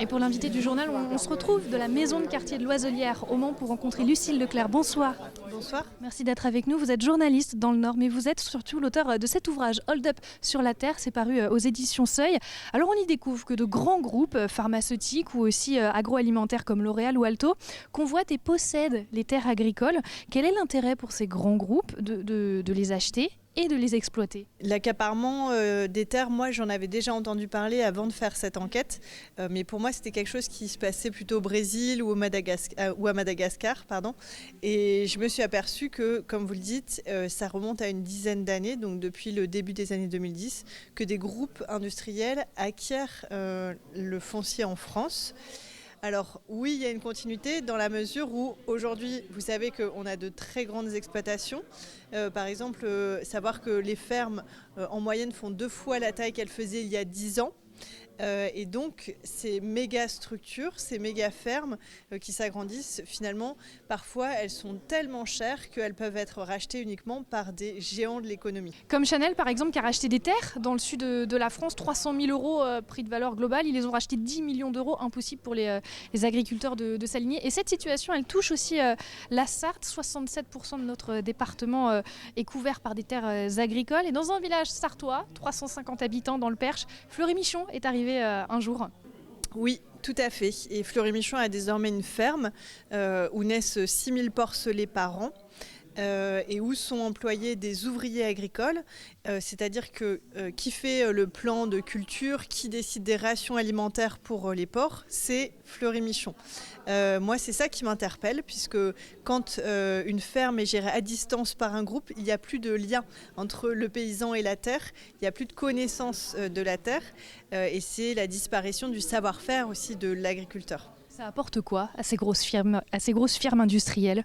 Et pour l'invité du journal, on se retrouve de la maison de quartier de Loiselière au Mans pour rencontrer Lucille Leclerc. Bonsoir. Bonsoir. Merci d'être avec nous. Vous êtes journaliste dans le Nord, mais vous êtes surtout l'auteur de cet ouvrage Hold Up sur la Terre. C'est paru aux éditions Seuil. Alors on y découvre que de grands groupes pharmaceutiques ou aussi agroalimentaires comme L'Oréal ou Alto convoitent et possèdent les terres agricoles. Quel est l'intérêt pour ces grands groupes de les acheter et de les exploiter? L'accaparement des terres, moi j'en avais déjà entendu parler avant de faire cette enquête, mais pour moi c'était quelque chose qui se passait plutôt au Brésil ou à Madagascar. Et je me suis aperçue que, comme vous le dites, ça remonte à une dizaine d'années, donc depuis le début des années 2010, que des groupes industriels acquièrent le foncier en France. Alors oui, il y a une continuité dans la mesure où aujourd'hui, vous savez qu'on a de très grandes exploitations. Par exemple, savoir que les fermes en moyenne font 2 fois la taille qu'elles faisaient il y a 10 ans. Et donc ces méga structures, ces méga fermes qui s'agrandissent, finalement, parfois elles sont tellement chères qu'elles peuvent être rachetées uniquement par des géants de l'économie. Comme Chanel par exemple qui a racheté des terres dans le sud de la France, 300 000 euros prix de valeur globale, ils les ont rachetés 10 millions d'euros, impossible pour les agriculteurs de s'aligner. Et cette situation elle touche aussi la Sarthe, 67% de notre département est couvert par des terres agricoles. Et dans un village sartois, 350 habitants dans le Perche, Fleury-Michon est arrivé un jour. Oui, tout à fait. Et Fleury-Michon a désormais une ferme où naissent 6000 porcelets par an. Et où sont employés des ouvriers agricoles, c'est-à-dire que qui fait le plan de culture, qui décide des rations alimentaires pour les porcs, c'est Fleury-Michon. Moi, c'est ça qui m'interpelle, puisque quand une ferme est gérée à distance par un groupe, il n'y a plus de lien entre le paysan et la terre, il n'y a plus de connaissance de la terre, et c'est la disparition du savoir-faire aussi de l'agriculteur. Ça apporte quoi à ces grosses firmes industrielles ?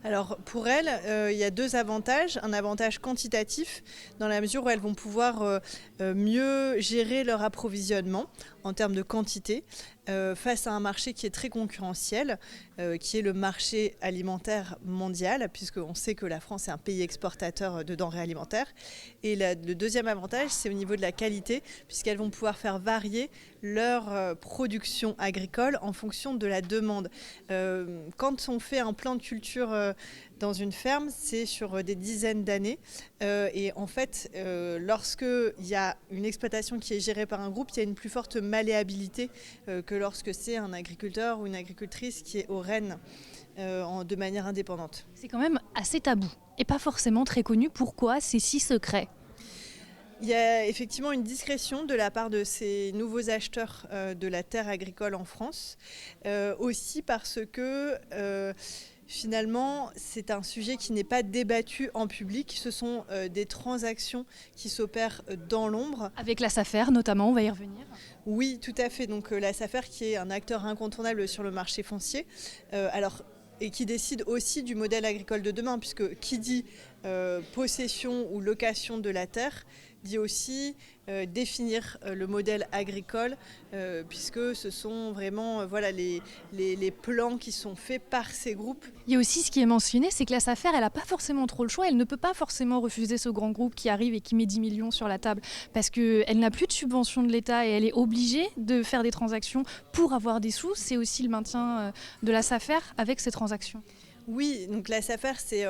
Alors pour elles, il y a 2 avantages. Un avantage quantitatif dans la mesure où elles vont pouvoir mieux gérer leur approvisionnement en termes de quantité face à un marché qui est très concurrentiel, qui est le marché alimentaire mondial, puisqu'on sait que la France est un pays exportateur de denrées alimentaires. Et le deuxième avantage, c'est au niveau de la qualité, puisqu'elles vont pouvoir faire varier leur production agricole en fonction de la demande. Quand on fait un plan de culture dans une ferme, c'est sur des dizaines d'années. Et en fait, lorsqu'il y a une exploitation qui est gérée par un groupe, il y a une plus forte malléabilité que lorsque c'est un agriculteur ou une agricultrice qui est aux rênes de manière indépendante. C'est quand même assez tabou et pas forcément très connu. Pourquoi c'est si secret ? Il y a effectivement une discrétion de la part de ces nouveaux acheteurs de la terre agricole en France, aussi parce que finalement, c'est un sujet qui n'est pas débattu en public. Ce sont des transactions qui s'opèrent dans l'ombre. Avec la SAFER notamment, on va y revenir. Oui, tout à fait. Donc la SAFER qui est un acteur incontournable sur le marché foncier. Et qui décide aussi du modèle agricole de demain, puisque qui dit possession ou location de la terre, dit aussi définir le modèle agricole, puisque ce sont vraiment les plans qui sont faits par ces groupes. Il y a aussi ce qui est mentionné, c'est que la SAFER, elle n'a pas forcément trop le choix, elle ne peut pas forcément refuser ce grand groupe qui arrive et qui met 10 millions sur la table, parce qu'elle n'a plus de subvention de l'État et elle est obligée de faire des transactions pour avoir des sous. C'est aussi le maintien de la SAFER avec ces transactions. Oui, donc la SAFER, c'est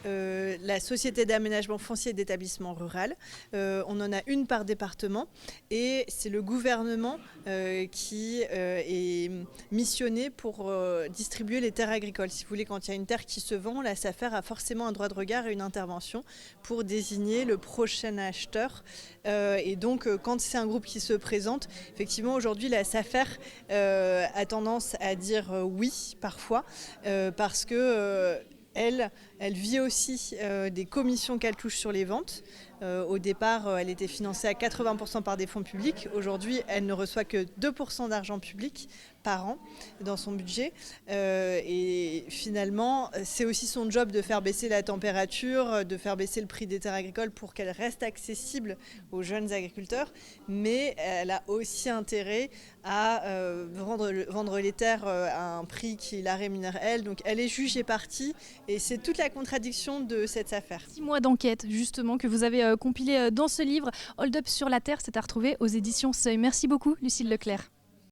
la Société d'aménagement foncier d'établissement rural. On en a une par département et c'est le gouvernement qui est missionné pour distribuer les terres agricoles. Si vous voulez, quand il y a une terre qui se vend, la SAFER a forcément un droit de regard et une intervention pour désigner le prochain acheteur. Et donc, quand c'est un groupe qui se présente, effectivement, aujourd'hui, la SAFER a tendance à dire oui, parfois, parce que elle vit aussi des commissions qu'elle touche sur les ventes. Au départ, elle était financée à 80% par des fonds publics. Aujourd'hui, elle ne reçoit que 2% d'argent public par an dans son budget. Et finalement, c'est aussi son job de faire baisser la température, de faire baisser le prix des terres agricoles pour qu'elles restent accessibles aux jeunes agriculteurs. Mais elle a aussi intérêt à vendre les terres à un prix qui la rémunère elle. Donc elle est juge et partie. Et c'est toute la contradiction de cette affaire. 6 mois d'enquête, justement, que vous avez compilé dans ce livre. Hold Up sur la Terre, c'est à retrouver aux éditions Seuil. Merci beaucoup, Lucille Leclerc.